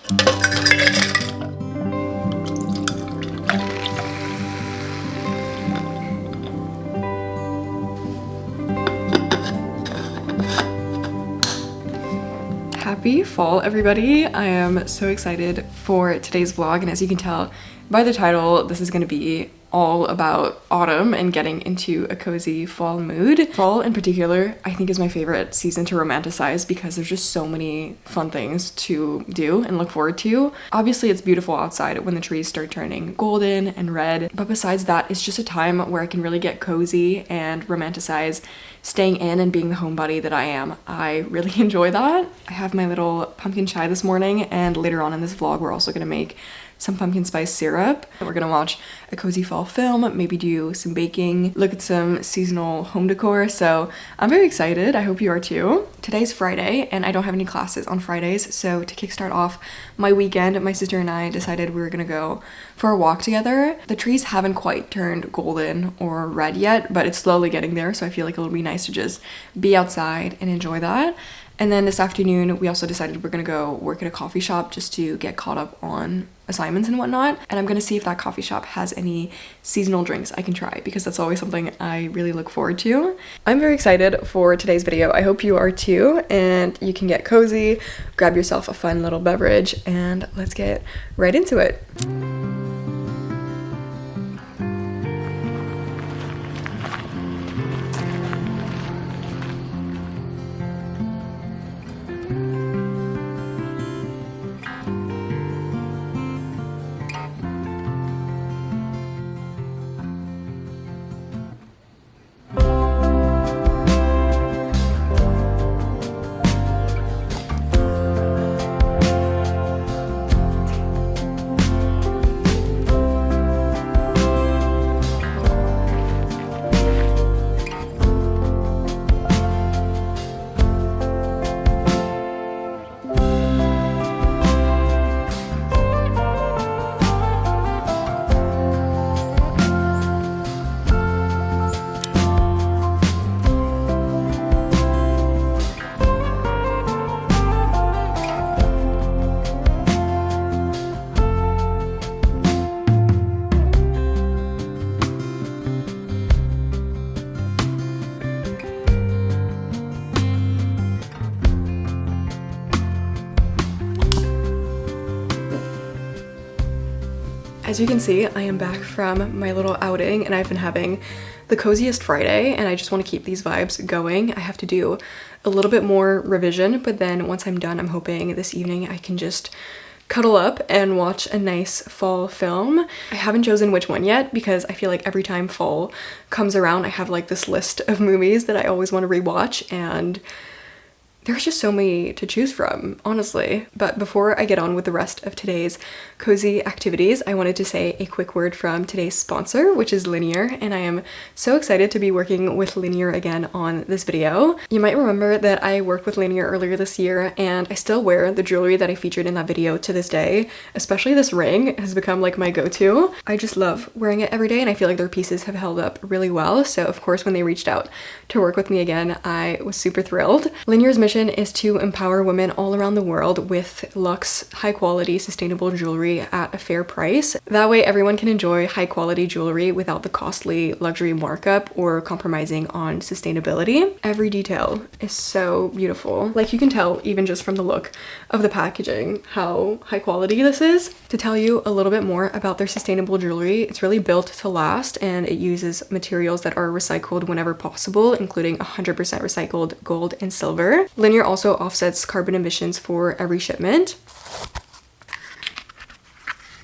Happy fall, everybody. I am so excited for today's vlog, and as you can tell by the title, this is going to be all about autumn and getting into a cozy fall mood. Fall in particular, I think, is my favorite season to romanticize because there's just so many fun things to do and look forward to. Obviously, it's beautiful outside when the trees start turning golden and red, but besides that, it's just a time where I can really get cozy and romanticize staying in and being the homebody that I am. I really enjoy that. I have my little pumpkin chai this morning, and later on in this vlog, we're also gonna make some pumpkin spice syrup. We're gonna watch a cozy fall film, maybe do some baking, look at some seasonal home decor. So I'm very excited. I hope you are too. Today's Friday, and I don't have any classes on Fridays. So to kickstart off my weekend, my sister and I decided we were gonna go for a walk together. The trees haven't quite turned golden or red yet, but it's slowly getting there. So I feel like it'll be nice to just be outside and enjoy that. And then this afternoon, we also decided we're gonna go work at a coffee shop just to get caught up on assignments and whatnot. And I'm gonna see if that coffee shop has any seasonal drinks I can try, because that's always something I really look forward to. I'm very excited for today's video. I hope you are too, and you can get cozy, grab yourself a fun little beverage, and let's get right into it. As you can see, I am back from my little outing, and I've been having the coziest Friday, and I just want to keep these vibes going. I have to do a little bit more revision, but then once I'm done, I'm hoping this evening I can just cuddle up and watch a nice fall film. I haven't chosen which one yet because I feel like every time fall comes around, I have like this list of movies that I always want to rewatch, and there's just so many to choose from, honestly. But before I get on with the rest of today's cozy activities, I wanted to say a quick word from today's sponsor, which is Linear, and I am so excited to be working with Linear again on this video. You might remember that I worked with Linear earlier this year, and I still wear the jewelry that I featured in that video to this day. Especially this ring has become like my go-to. I just love wearing it every day, and I feel like their pieces have held up really well. So of course, when they reached out to work with me again, I was super thrilled. Linear's mission is to empower women all around the world with luxe, high-quality, sustainable jewelry at a fair price. That way everyone can enjoy high-quality jewelry without the costly luxury markup or compromising on sustainability. Every detail is so beautiful. Like, you can tell even just from the look of the packaging how high quality this is. To tell you a little bit more about their sustainable jewelry, it's really built to last, and it uses materials that are recycled whenever possible, including 100% recycled gold and silver. Linear also offsets carbon emissions for every shipment.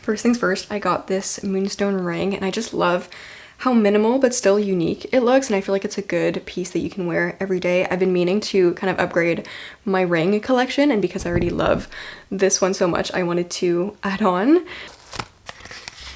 First things first, I got this moonstone ring, and I just love how minimal but still unique it looks, and I feel like it's a good piece that you can wear every day. I've been meaning to kind of upgrade my ring collection, and because I already love this one so much, I wanted to add on.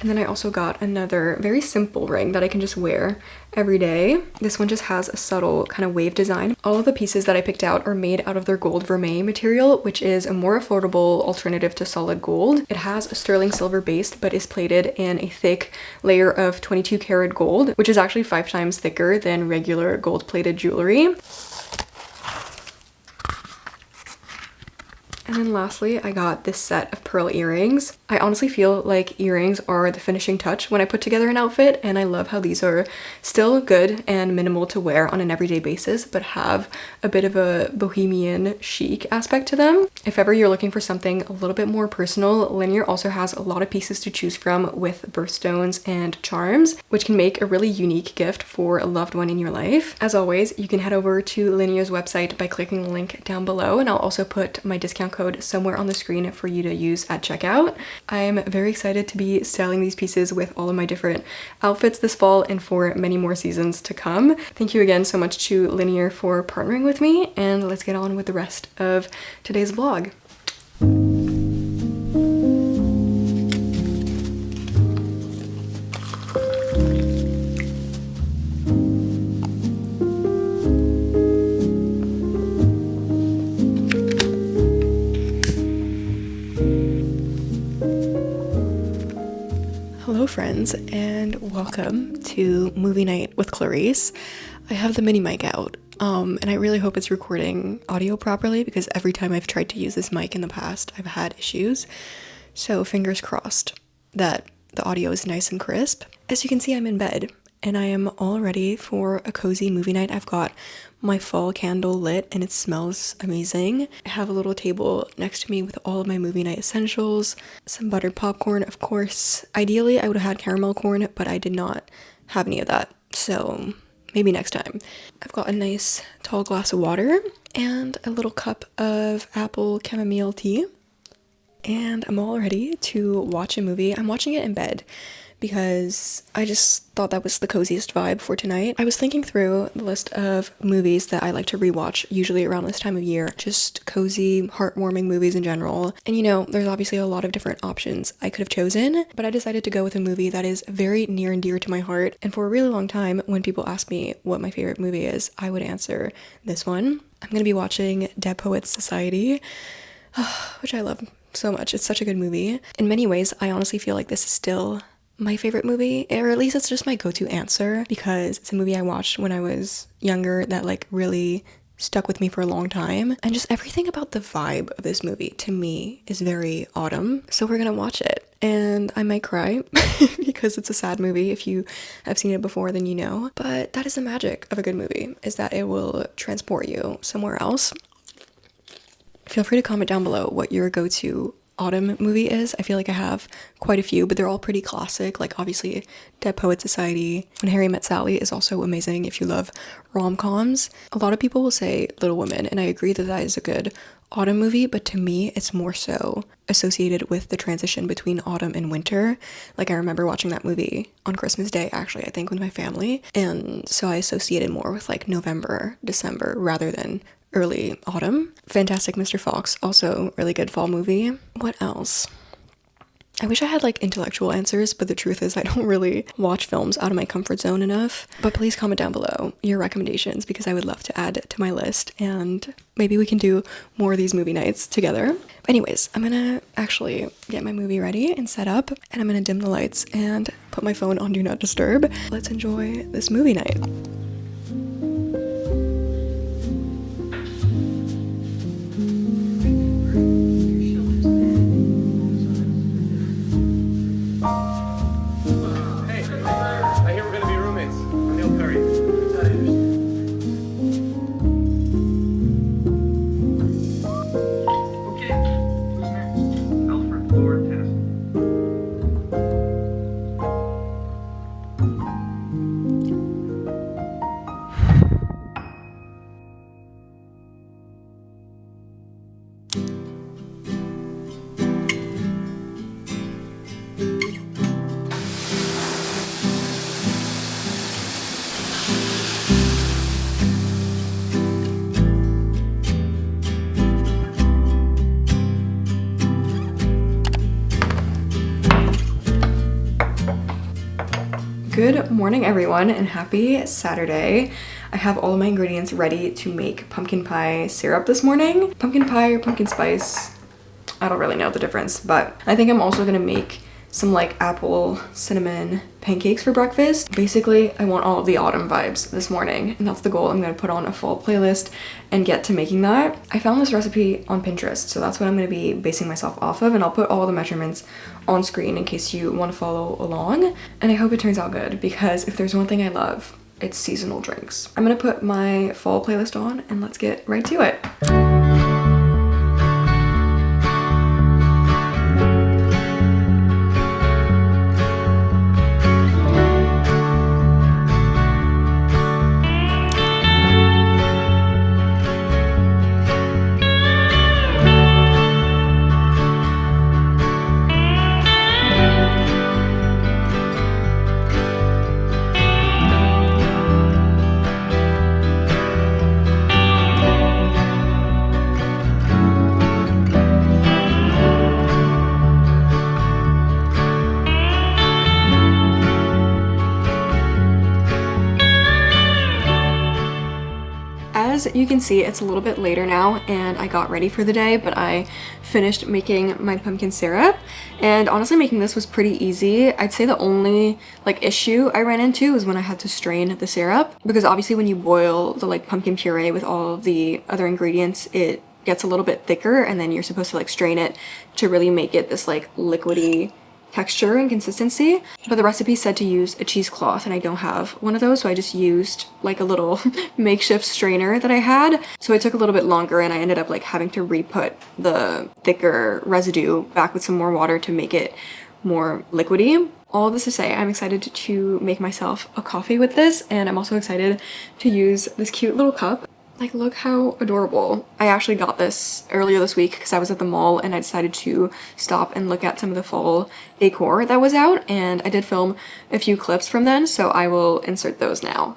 And then I also got another very simple ring that I can just wear every day. This one just has a subtle kind of wave design. All of the pieces that I picked out are made out of their gold vermeil material, which is a more affordable alternative to solid gold. It has a sterling silver base, but is plated in a thick layer of 22 karat gold, which is actually 5 times thicker than regular gold plated jewelry. And then lastly, I got this set of pearl earrings. I honestly feel like earrings are the finishing touch when I put together an outfit, and I love how these are still good and minimal to wear on an everyday basis, but have a bit of a bohemian chic aspect to them. If ever you're looking for something a little bit more personal, Linear also has a lot of pieces to choose from with birthstones and charms, which can make a really unique gift for a loved one in your life. As always, you can head over to Linear's website by clicking the link down below, and I'll also put my discount code somewhere on the screen for you to use at checkout. I'm very excited to be styling these pieces with all of my different outfits this fall and for many more seasons to come. Thank you again so much to Linear for partnering with me, and let's get on with the rest of today's vlog. Hello friends, and welcome to movie night with Clarice. I have the mini mic out, and I really hope it's recording audio properly because every time I've tried to use this mic in the past, I've had issues. So fingers crossed that the audio is nice and crisp. As you can see, I'm in bed, and I am all ready for a cozy movie night. I've got my fall candle lit and it smells amazing. I have a little table next to me with all of my movie night essentials, some buttered popcorn, of course. Ideally, I would have had caramel corn, but I did not have any of that, so maybe next time. I've got a nice tall glass of water and a little cup of apple chamomile tea, and I'm all ready to watch a movie. I'm watching it in bed because I just thought that was the coziest vibe for tonight. I was thinking through the list of movies that I like to rewatch, usually around this time of year, just cozy, heartwarming movies in general. And you know, there's obviously a lot of different options I could have chosen, but I decided to go with a movie that is very near and dear to my heart. And for a really long time, when people ask me what my favorite movie is, I would answer this one. I'm gonna be watching Dead Poets Society, which I love so much. It's such a good movie. In many ways, I honestly feel like this is still my favorite movie, or at least it's just my go-to answer, because it's a movie I watched when I was younger that like really stuck with me for a long time, and just everything about the vibe of this movie to me is very autumn. So we're gonna watch it, and I might cry because it's a sad movie. If you have seen it before, then you know, but that is the magic of a good movie, is that it will transport you somewhere else. Feel free to comment down below what your go-to autumn movie is. I feel like I have quite a few, but they're all pretty classic. Like obviously Dead Poet Society, When Harry Met Sally is also amazing if you love rom-coms. A lot of people will say Little Women, and I agree that that is a good autumn movie, but to me it's more so associated with the transition between autumn and winter. Like I remember watching that movie on Christmas Day, actually, I think with my family, and so I associated more with like November, December rather than early autumn. Fantastic Mr. Fox, also really good fall movie. What else? I wish I had like intellectual answers, but the truth is I don't really watch films out of my comfort zone enough. But please comment down below your recommendations because I would love to add to my list, and maybe we can do more of these movie nights together. Anyways, I'm gonna actually get my movie ready and set up, and I'm gonna dim the lights and put my phone on Do Not Disturb. Let's enjoy this movie night. Good morning everyone, and happy Saturday. I have all of my ingredients ready to make pumpkin pie syrup this morning. Pumpkin pie or pumpkin spice, I don't really know the difference, but I think I'm also gonna make some like apple cinnamon pancakes for breakfast. Basically, I want all of the autumn vibes this morning, and that's the goal. I'm gonna put on a fall playlist and get to making that. I found this recipe on Pinterest, so that's what I'm gonna be basing myself off of, and I'll put all the measurements on screen in case you want to follow along. And I hope it turns out good, because if there's one thing I love, it's seasonal drinks. I'm gonna put my fall playlist on and let's get right to it. As you can see, it's a little bit later now and I got ready for the day, but I finished making my pumpkin syrup, and honestly making this was pretty easy. I'd say the only like issue I ran into was when I had to strain the syrup, because obviously when you boil the like pumpkin puree with all of the other ingredients, it gets a little bit thicker, and then you're supposed to like strain it to really make it this like liquidy texture and consistency. But the recipe said to use a cheesecloth, and I don't have one of those, so I just used like a little makeshift strainer that I had. So it took a little bit longer, and I ended up like having to re-put the thicker residue back with some more water to make it more liquidy. All of this to say, I'm excited to make myself a coffee with this, and I'm also excited to use this cute little cup. Like, look how adorable. I actually got this earlier this week because I was at the mall and I decided to stop and look at some of the fall decor that was out, and I did film a few clips from then, so I will insert those now.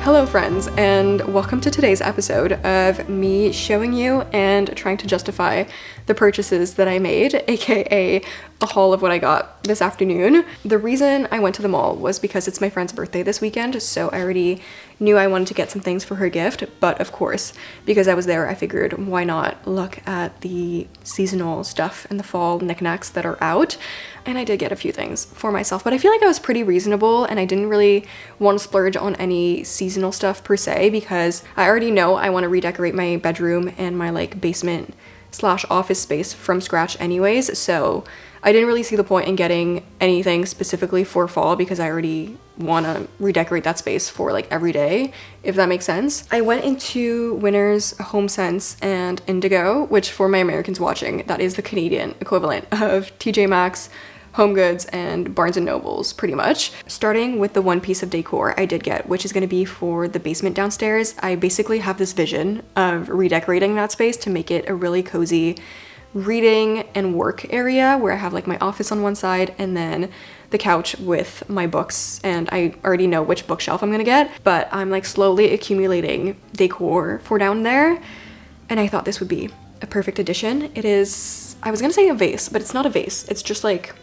Hello friends, and welcome to today's episode of me showing you and trying to justify the purchases that I made, aka a haul of what I got this afternoon. The reason I went to the mall was because it's my friend's birthday this weekend, so I already knew I wanted to get some things for her gift, but of course, because I was there, I figured why not look at the seasonal stuff and the fall knickknacks that are out. And I did get a few things for myself, but I feel like I was pretty reasonable and I didn't really want to splurge on any seasonal stuff per se, because I already know I want to redecorate my bedroom and my like basement slash office space from scratch anyways, so I didn't really see the point in getting anything specifically for fall because I already want to redecorate that space for like every day, if that makes sense. I went into Winners, HomeSense, and Indigo, which for my Americans watching, that is the Canadian equivalent of TJ Maxx, Home Goods, and Barnes & Nobles, pretty much. Starting with the one piece of decor I did get, which is going to be for the basement downstairs. I basically have this vision of redecorating that space to make it a really cozy reading and work area where I have like my office on one side and then the couch with my books, and I already know which bookshelf I'm gonna get, but I'm like slowly accumulating decor for down there, and I thought this would be a perfect addition. It is, I was gonna say a vase, but it's not a vase, it's just like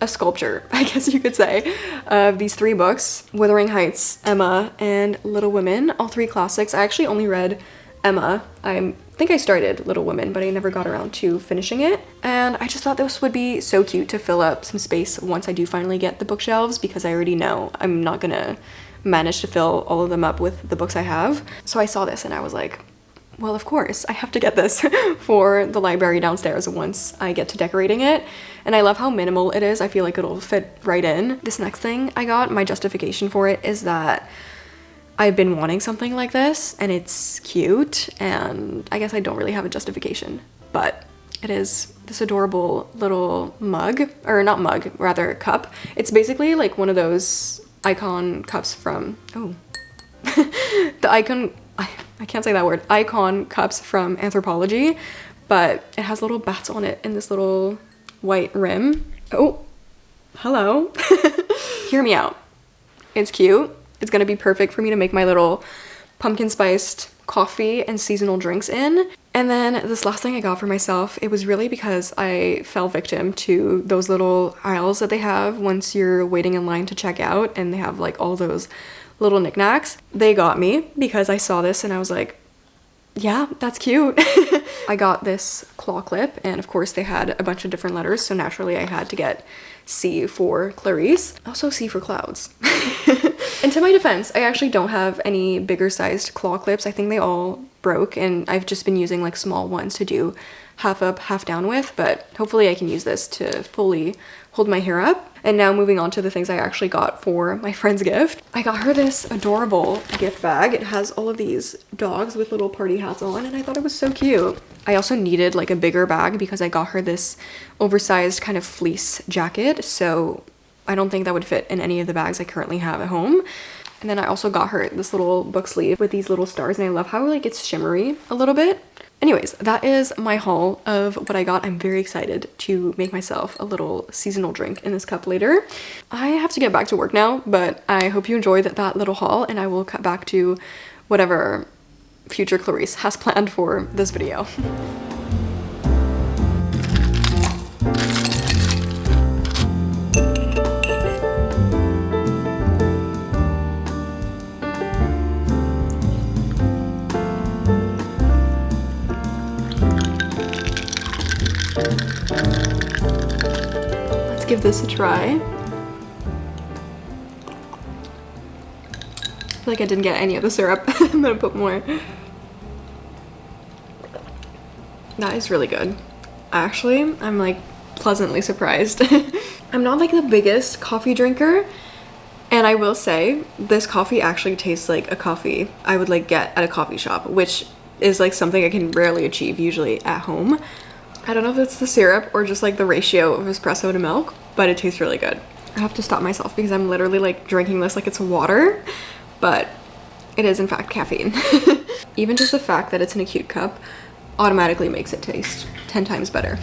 a sculpture, I guess you could say, of these three books: Wuthering Heights, Emma, and Little Women, all three classics. I actually only read Emma. I think I started Little Women, but I never got around to finishing it. And I just thought this would be so cute to fill up some space once I do finally get the bookshelves, because I already know I'm not gonna manage to fill all of them up with the books I have. So I saw this and I was like, well, of course, I have to get this for the library downstairs once I get to decorating it. And I love how minimal it is. I feel like it'll fit right in. This next thing I got, my justification for it is that I've been wanting something like this and it's cute, and I guess I don't really have a justification, but it is this adorable little mug, or not mug, rather cup. It's basically like one of those icon cups from, oh, the icon, I can't say that word, icon cups from Anthropology, but it has little bats on it and this little white rim. Oh, hello. Hear me out. It's cute. It's gonna be perfect for me to make my little pumpkin spiced coffee and seasonal drinks in. And then this last thing I got for myself, it was really because I fell victim to those little aisles that they have once you're waiting in line to check out, and they have like all those little knickknacks. They got me because I saw this and I was like, yeah, that's cute. I got this claw clip, and of course they had a bunch of different letters, so naturally I had to get C for Clarice, also C for clouds. And to my defense, I actually don't have any bigger sized claw clips. I think they all broke, and I've just been using like small ones to do half up, half down with, but hopefully I can use this to fully hold my hair up. And now moving on to the things I actually got for my friend's gift. I got her this adorable gift bag. It has all of these dogs with little party hats on, and I thought it was so cute. I also needed like a bigger bag because I got her this oversized kind of fleece jacket, so I don't think that would fit in any of the bags I currently have at home. And then I also got her this little book sleeve with these little stars, and I love how like it's shimmery a little bit. Anyways, that is my haul of what I got. I'm very excited to make myself a little seasonal drink in this cup later. I have to get back to work now, but I hope you enjoyed that little haul, and I will cut back to whatever future Clarice has planned for this video. Let's give this a try. I feel like I didn't get any of the syrup. I'm gonna put more. That is really good. Actually, I'm like pleasantly surprised. I'm not like the biggest coffee drinker, and I will say this coffee actually tastes like a coffee I would like get at a coffee shop, which is like something I can rarely achieve usually at home. I don't know if it's the syrup or just like the ratio of espresso to milk, but it tastes really good. I have to stop myself because I'm literally like drinking this like it's water, but it is in fact caffeine. Even just the fact that it's in a cute cup automatically makes it taste 10 times better.